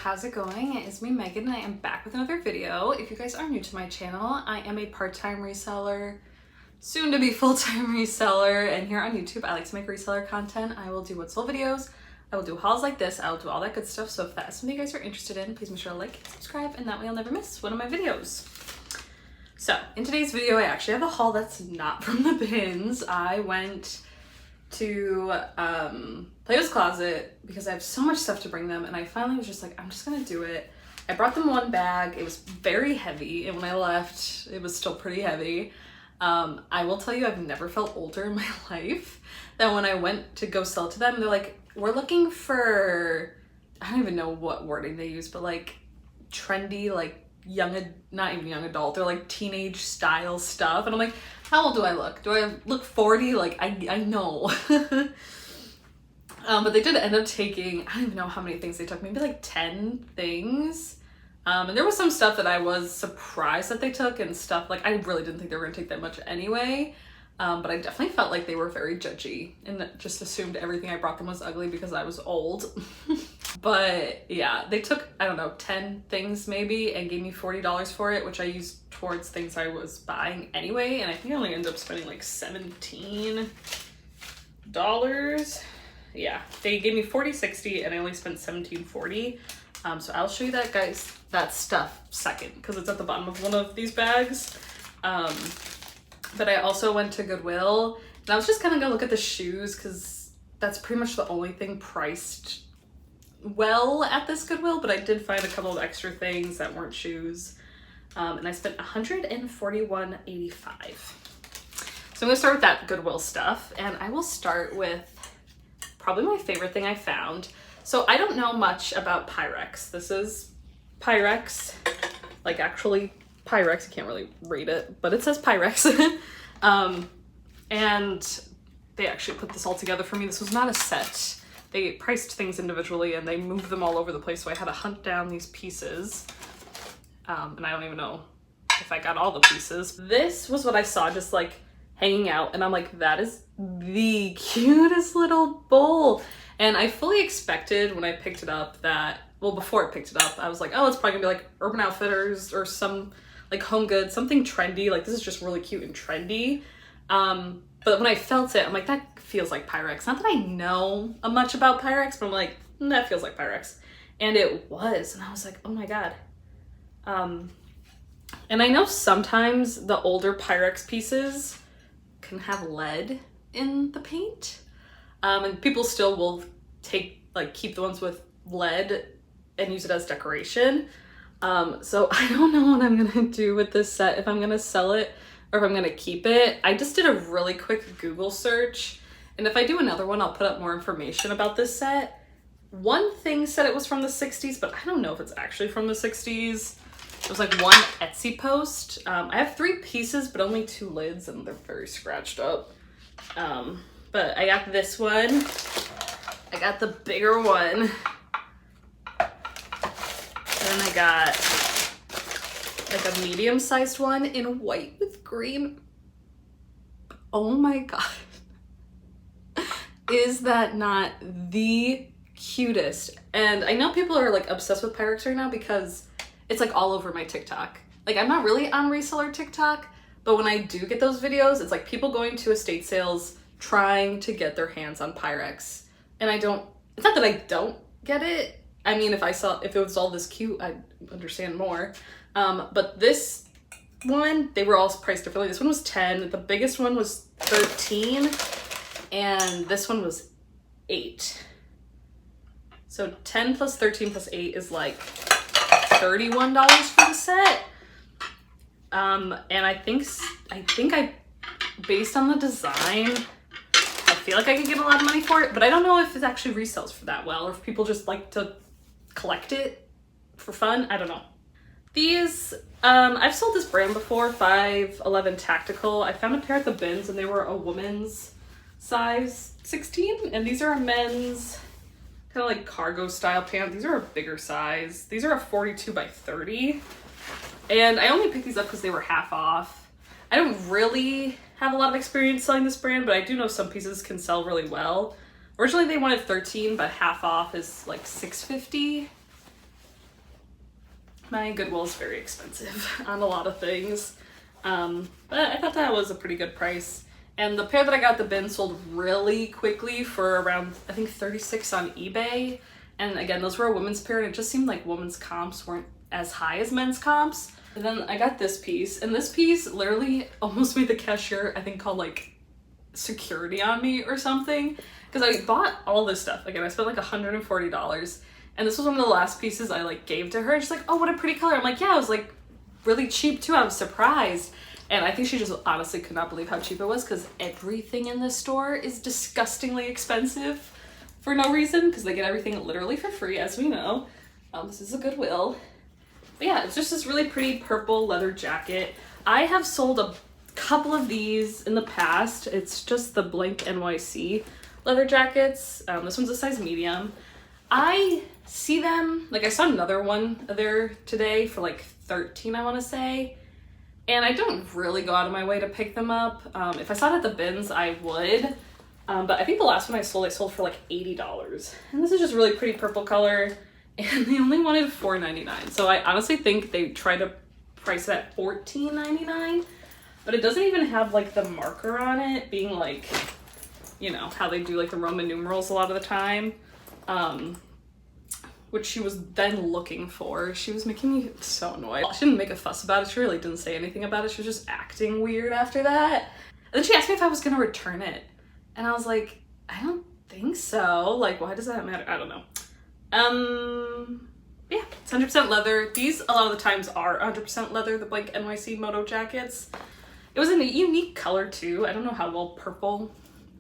how's it going? It's me, Megan, and I am back with another video. If you guys are new to my channel, I am a part-time reseller, soon to be full-time reseller, and here on YouTube I like to make reseller content. I will do what sold videos, I will do hauls like this, I will do all that good stuff. So if that is something you guys are interested in, please make sure to like and subscribe, and that way you'll never miss one of my videos. So in today's video, I actually have a haul that's not from the bins. I went to Plato's Closet because I have so much stuff to bring them, and I finally was just like, I'm just gonna do it. I brought them one bag. It was very heavy, and when I left it was still pretty heavy. I will tell you, I've never felt older in my life than when I went to go sell to them. They're like, we're looking for, I don't even know what wording they use, but like trendy, like young, not even young adult, they're like teenage style stuff. And I'm like, how old do I look? Do I look 40? Like, I know. But they did end up taking, I don't even know how many things they took, maybe like 10 things. And there was some stuff that I was surprised that they took, and stuff like I really didn't think they were gonna take that much anyway. But I definitely felt like they were very judgy and just assumed everything I brought them was ugly because I was old. But yeah, they took, I don't know, 10 things maybe and gave me $40 for it, which I used towards things I was buying anyway. And I think I only ended up spending like $17. Yeah, they gave me $40.60 and I only spent $17.40. So I'll show you that, guys, that stuff second, because it's at the bottom of one of these bags. But I also went to Goodwill, and I was just gonna go look at the shoes because that's pretty much the only thing priced well at this Goodwill, but I did find a couple of extra things that weren't shoes. And I spent $141.85. So I'm gonna start with that Goodwill stuff, and I will start with probably my favorite thing I found. So I don't know much about Pyrex. This is Pyrex, like actually Pyrex. I can't really read it, but it says Pyrex. And they actually put this all together for me. This was not a set. They priced things individually and they moved them all over the place, so I had to hunt down these pieces. And I don't even know if I got all the pieces. This was what I saw just like hanging out, and I'm like, that is the cutest little bowl. And I fully expected when I picked it up that, well, before I picked it up, I was like, oh, it's probably gonna be like Urban Outfitters or some like Home Goods, something trendy. Like, this is just really cute and trendy. But when I felt it, I'm like, that feels like Pyrex. Not that I know much about Pyrex, but I'm like, that feels like Pyrex. And it was, and I was like, oh my God. And I know sometimes the older Pyrex pieces can have lead in the paint. And people still will keep the ones with lead and use it as decoration. So I don't know what I'm gonna do with this set, if I'm gonna sell it or if I'm gonna keep it. I just did a really quick Google search, and if I do another one, I'll put up more information about this set. One thing said it was from the 60s, but I don't know if it's actually from the 60s. It was like one Etsy post. I have 3 pieces, but only 2 lids, and they're very scratched up. But I got this one. I got the bigger one. And I got like a medium-sized one in white with green. Oh my God. Is that not the cutest? And I know people are like obsessed with Pyrex right now because it's like all over my TikTok. Like, I'm not really on reseller TikTok, but when I do get those videos, it's like people going to estate sales trying to get their hands on Pyrex. And it's not that I don't get it. I mean, if it was all this cute, I'd understand more. But this one, they were all priced differently. This one was 10, the biggest one was 13, and this one was 8. So 10 plus 13 plus 8 is like $31 for the set. And I think based on the design, I feel like I could get a lot of money for it, but I don't know if it actually resells for that well, or if people just like to collect it for fun. I don't know. These, I've sold this brand before, 511 Tactical. I found a pair at the bins and they were a woman's size 16, and these are a men's kind of like cargo style pant. These are a bigger size. These are a 42 by 30. And I only picked these up because they were half off. I don't really have a lot of experience selling this brand, but I do know some pieces can sell really well. Originally they wanted 13, but half off is like $6.50. My Goodwill is very expensive on a lot of things. But I thought that was a pretty good price. And the pair that I got at the bin sold really quickly for around, I think, $36 on eBay. And again, those were a women's pair, and it just seemed like women's comps weren't as high as men's comps. And then I got this piece, and this piece literally almost made the cashier, I think, call like security on me or something. Because I bought all this stuff. Again, I spent like $140. And this was one of the last pieces I like gave to her. And she's like, oh, what a pretty color. I'm like, yeah, it was like really cheap too. I was surprised. And I think she just honestly could not believe how cheap it was, because everything in this store is disgustingly expensive for no reason, because they get everything literally for free, as we know. This is a Goodwill. But yeah, it's just this really pretty purple leather jacket. I have sold a couple of these in the past. It's just the blank NYC leather jackets. This one's a size medium. I see them, like I saw another one there today for like $13, I want to say. And I don't really go out of my way to pick them up. If I saw it at the bins, I would. But I think the last one I sold for like $80. And this is just really pretty purple color. And they only wanted $4.99. So I honestly think they tried to price it at $14.99. But it doesn't even have like the marker on it, being like, you know, how they do like the Roman numerals a lot of the time. Which she was then looking for. She was making me so annoyed. She didn't make a fuss about it. She really didn't say anything about it. She was just acting weird after that. And then she asked me if I was gonna return it. And I was like, I don't think so. Like, why does that matter? I don't know. Yeah, it's 100% leather. These, a lot of the times, are 100% leather, the blank NYC moto jackets. It was in a unique color, too. I don't know how well purple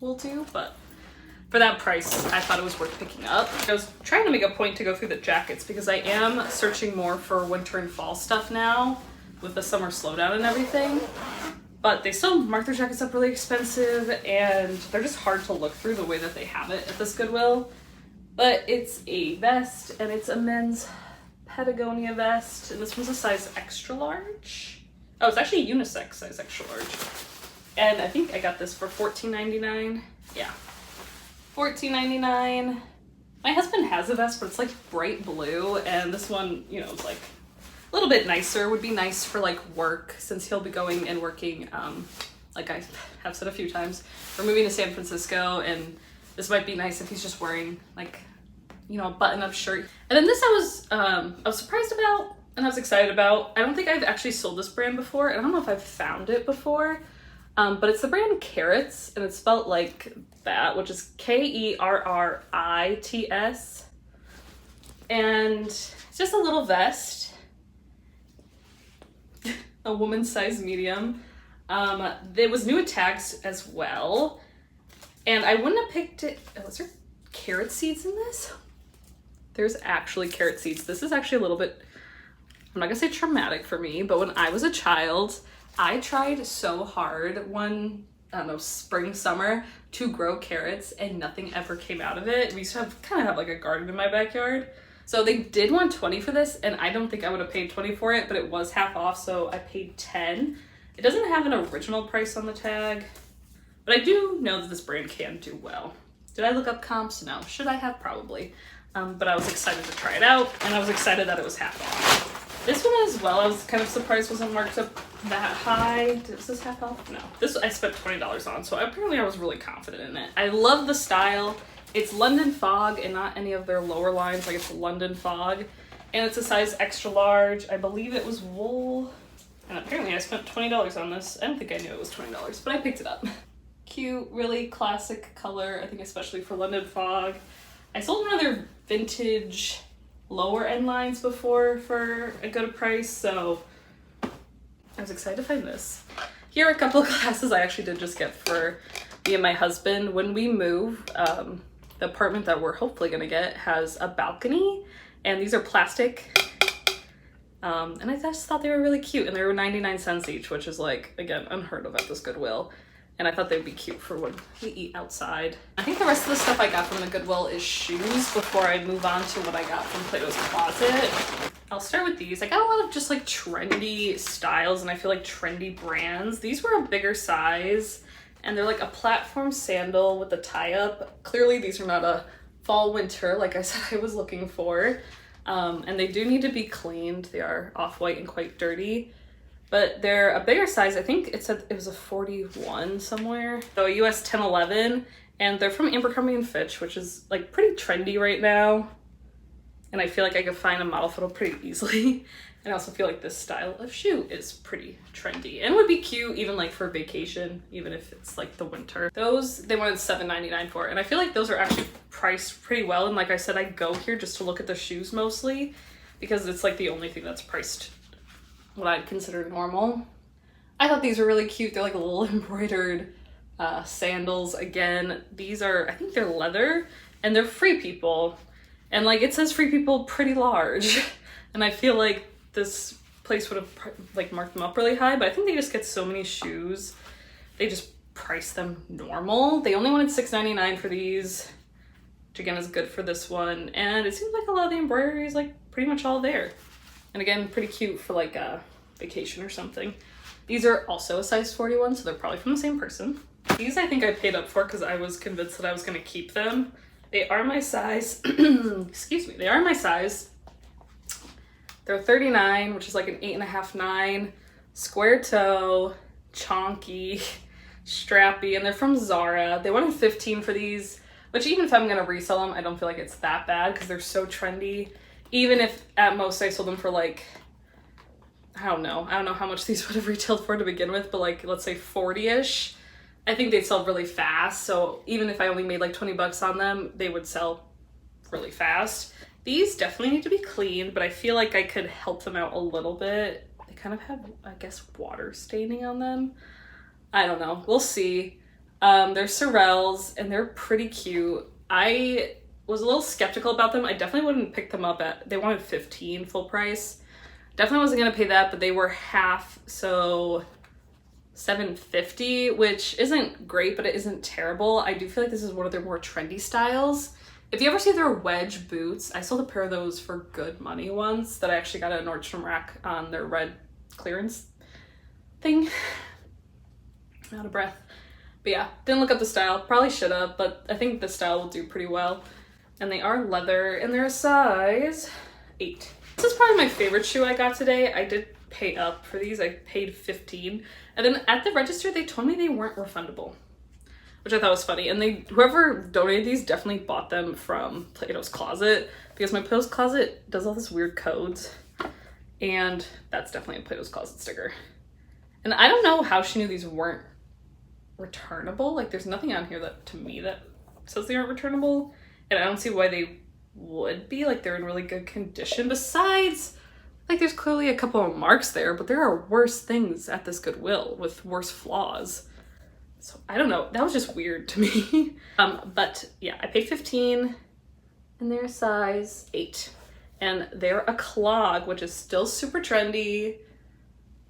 will do, but for that price, I thought it was worth picking up. I was trying to make a point to go through the jackets because I am searching more for winter and fall stuff now with the summer slowdown and everything. But they still mark their jackets up really expensive, and they're just hard to look through the way that they have it at this Goodwill. But it's a vest, and it's a men's Patagonia vest, and this one's a size extra large. Oh, it's actually unisex size extra large. And I think I got this for $14.99. Yeah. $14.99. My husband has a vest, but it's like bright blue, and this one, you know, it's like a little bit nicer. Would be nice for like work, since he'll be going and working, like I have said a few times, we're moving to San Francisco, and this might be nice if he's just wearing like, you know, a button-up shirt. And then this I was surprised about, and I was excited about. I don't think I've actually sold this brand before, and I don't know if I've found it before. But it's the brand Carrots, and it's spelled like that, which is Kerrits. And it's just a little vest, a woman's size medium. There was new at tags as well, and I wouldn't have picked it. Oh, is there carrot seeds in this? There's actually carrot seeds. This is actually a little bit, I'm not gonna say traumatic for me, but when I was a child, I tried so hard one, I don't know, spring, summer, to grow carrots, and nothing ever came out of it. We used to kind of have like a garden in my backyard. So they did want $20 for this, and I don't think I would have paid $20 for it, but it was half off, so I paid $10. It doesn't have an original price on the tag, but I do know that this brand can do well. Did I look up comps? No. Should I have? Probably. But I was excited to try it out, and I was excited that it was half off. This one as well, I was kind of surprised wasn't marked up that high. Was this half off? No. This I spent $20 on, so apparently I was really confident in it. I love the style. It's London Fog and not any of their lower lines, like it's London Fog. And it's a size extra large. I believe it was wool. And apparently I spent $20 on this. I don't think I knew it was $20, but I picked it up. Cute, really classic color, I think especially for London Fog. I sold one of their vintage lower end lines before for a good price, so I was excited to find this. Here are a couple of glasses I actually did just get for me and my husband. When we move, the apartment that we're hopefully gonna get has a balcony, and these are plastic. And I just thought they were really cute, and they were 99 cents each, which is like, again, unheard of at this Goodwill. And I thought they'd be cute for when we eat outside. I think the rest of the stuff I got from the Goodwill is shoes before I move on to what I got from Plato's Closet. I'll start with these. I got a lot of just like trendy styles, and I feel like trendy brands. These were a bigger size, and they're like a platform sandal with a tie-up. Clearly these are not a fall winter like I said I was looking for. And they do need to be cleaned. They are off-white and quite dirty, but they're a bigger size. I think it said it was a 41 somewhere. So a US 1011, and they're from Abercrombie & Fitch, which is like pretty trendy right now. And I feel like I could find a model photo pretty easily. And I also feel like this style of shoe is pretty trendy and would be cute even like for vacation, even if it's like the winter. Those, they wanted $7.99 for, and I feel like those are actually priced pretty well. And like I said, I go here just to look at the shoes mostly because it's like the only thing that's priced what I'd consider normal. I thought these were really cute. They're like little embroidered sandals. Again, these are, I think they're leather, and they're Free People. And like it says Free People pretty large. And I feel like this place would have like marked them up really high, but I think they just get so many shoes. They just price them normal. They only wanted $6.99 for these, which again is good for this one. And it seems like a lot of the embroidery is like pretty much all there. And again, pretty cute for like a vacation or something. These are also a size 41, so they're probably from the same person. These I think I paid up for because I was convinced that I was gonna keep them. They are my size, excuse me, they are my size. They're 39, which is like an 8.5, 9, square toe, chonky, strappy, and they're from Zara. They wanted 15 for these, which even if I'm gonna resell them, I don't feel like it's that bad because they're so trendy. Even if at most I sold them for like, I don't know how much these would have retailed for to begin with, but like let's say 40-ish, I think they'd sell really fast. So even if I only made like 20 bucks on them, they would sell really fast. These definitely need to be cleaned, but I feel like I could help them out a little bit. They kind of have, I guess, water staining on them. I don't know. We'll see. They're Sorels, and they're pretty cute. I was a little skeptical about them. I definitely wouldn't pick them up at, they wanted 15 full price. Definitely wasn't going to pay that, but they were half, so $7.50, which isn't great, but it isn't terrible. I do feel like this is one of their more trendy styles. If you ever see their wedge boots, I sold a pair of those for good money once that I actually got at a Nordstrom Rack on their red clearance thing. I'm out of breath. But yeah, didn't look up the style. Probably should have, but I think the style will do pretty well. And they are leather, and they're a size 8. This is probably my favorite shoe I got today. I did pay up for these. I paid 15. And then at the register, they told me they weren't refundable, which I thought was funny. And they, whoever donated these definitely bought them from Plato's Closet, because my Plato's Closet does all this weird codes, and that's definitely a Plato's Closet sticker. And I don't know how she knew these weren't returnable. Like there's nothing on here that to me that says they aren't returnable, and I don't see why they would be. Like they're in really good condition. Besides, like there's clearly a couple of marks there, but there are worse things at this Goodwill with worse flaws. So I don't know, that was just weird to me. But yeah, I paid 15 and they're a size 8. And they're a clog, which is still super trendy,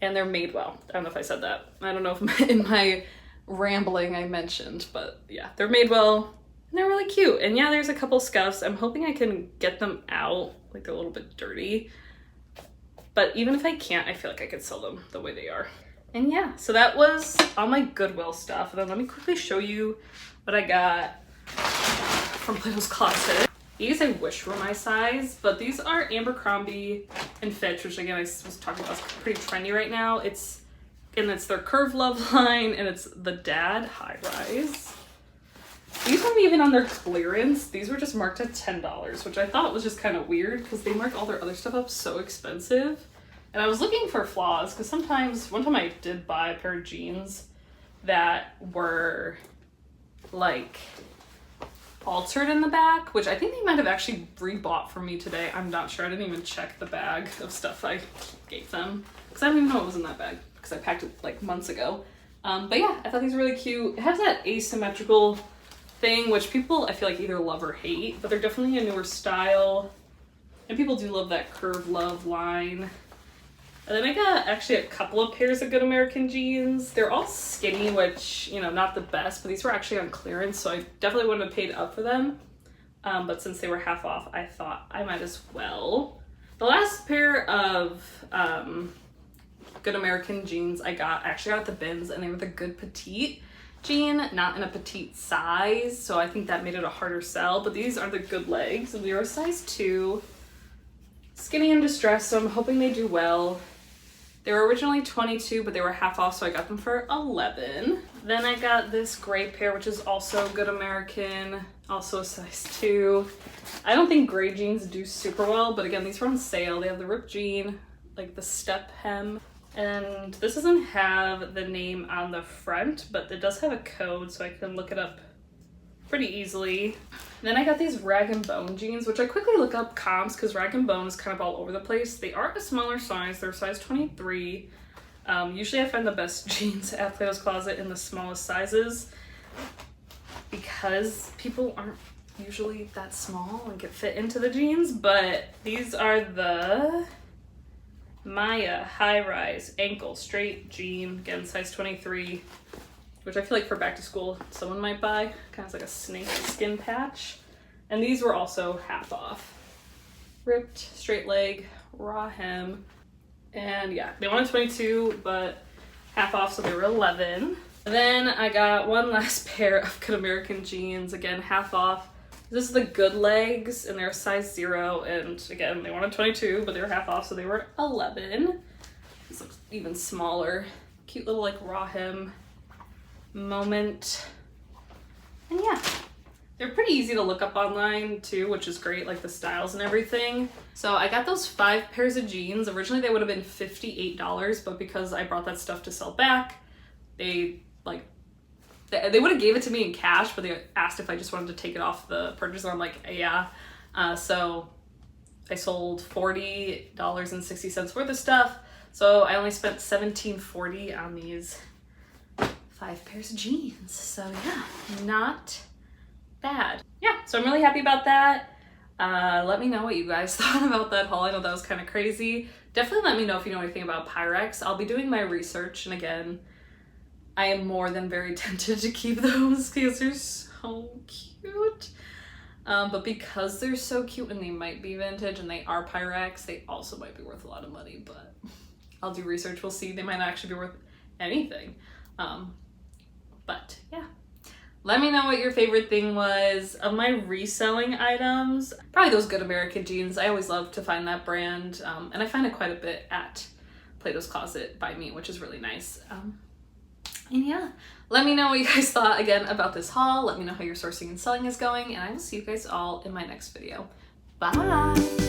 and they're made well. I don't know if I said that. I don't know if in my rambling I mentioned, but yeah, they're made well and they're really cute. And yeah, there's a couple scuffs. I'm hoping I can get them out, like they're a little bit dirty. But even if I can't, I feel like I could sell them the way they are. And yeah, so that was all my Goodwill stuff. And then let me quickly show you what I got from Plato's Closet. These I wish were my size, but these are Abercrombie and Fitch, which again I was talking about is pretty trendy right now. It's their Curve Love line, and it's the Dad High Rise. These weren't even on their clearance. These were just marked at $10, which I thought was just kind of weird because they mark all their other stuff up so expensive. And I was looking for flaws because sometimes, one time I did buy a pair of jeans that were like altered in the back, which I think they might have actually rebought for me today. I'm not sure. I didn't even check the bag of stuff I gave them because I don't even know what was in that bag because I packed it like months ago. But yeah, I thought these were really cute. It has that asymmetrical thing, which people I feel like either love or hate, but they're definitely a newer style. And people do love that Curve Love line. And then I got actually a couple of pairs of Good American jeans. They're all skinny, which, you know, not the best, but these were actually on clearance, so I definitely wouldn't have paid up for them. But since they were half off, I thought I might as well. The last pair of Good American jeans I actually got at the bins, and they were the Good Petite jean, not in a petite size, so I think that made it a harder sell. But these are the Good Legs, and they are a size 2. Skinny and distressed, so I'm hoping they do well. They were originally 22, but they were half off, so I got them for 11. Then I got this gray pair, which is also Good American, also a size 2. I don't think gray jeans do super well, but again, these were on sale. They have the ripped jean, like the step hem, and this doesn't have the name on the front, but it does have a code, so I can look it up pretty easily. Then I got these Rag & Bone jeans, which I quickly look up comps because Rag & Bone is kind of all over the place. They are a smaller size, they're size 23. Usually I find the best jeans at Plato's Closet in the smallest sizes because people aren't usually that small and can fit into the jeans, but these are the Maya High Rise Ankle Straight Jean, again size 23, which I feel like for back to school someone might buy. Kind of like a snake skin patch. And these were also half off. Ripped, straight leg, raw hem. And yeah, they wanted 22, but half off, so they were 11. Then I got one last pair of Good American jeans, again, half off. This is the Good Legs, and they're size 0, and again, they wanted 22, but they were half off, so they were 11. This looks even smaller. Cute little like raw hem moment. And yeah, they're pretty easy to look up online too, which is great, like the styles and everything. So I got those 5 pairs of jeans. Originally they would have been $58, but because I brought that stuff to sell back, they would have gave it to me in cash, but they asked if I just wanted to take it off the purchase, and I'm like, yeah. So I sold $40.60 worth of stuff. So I only spent $17.40 on these 5 pairs of jeans. So yeah, not bad. Yeah, so I'm really happy about that. Let me know what you guys thought about that haul. I know that was kind of crazy. Definitely let me know if you know anything about Pyrex. I'll be doing my research, and again, I am more than very tempted to keep those because they're so cute. But because they're so cute and they might be vintage and they are Pyrex, they also might be worth a lot of money, but I'll do research. We'll see. They might not actually be worth anything. But yeah, let me know what your favorite thing was of my reselling items. Probably those Good American jeans. I always love to find that brand, and I find it quite a bit at Plato's Closet by me, which is really nice. And yeah, let me know what you guys thought again about this haul. Let me know how your sourcing and selling is going, and I will see you guys all in my next video. Bye!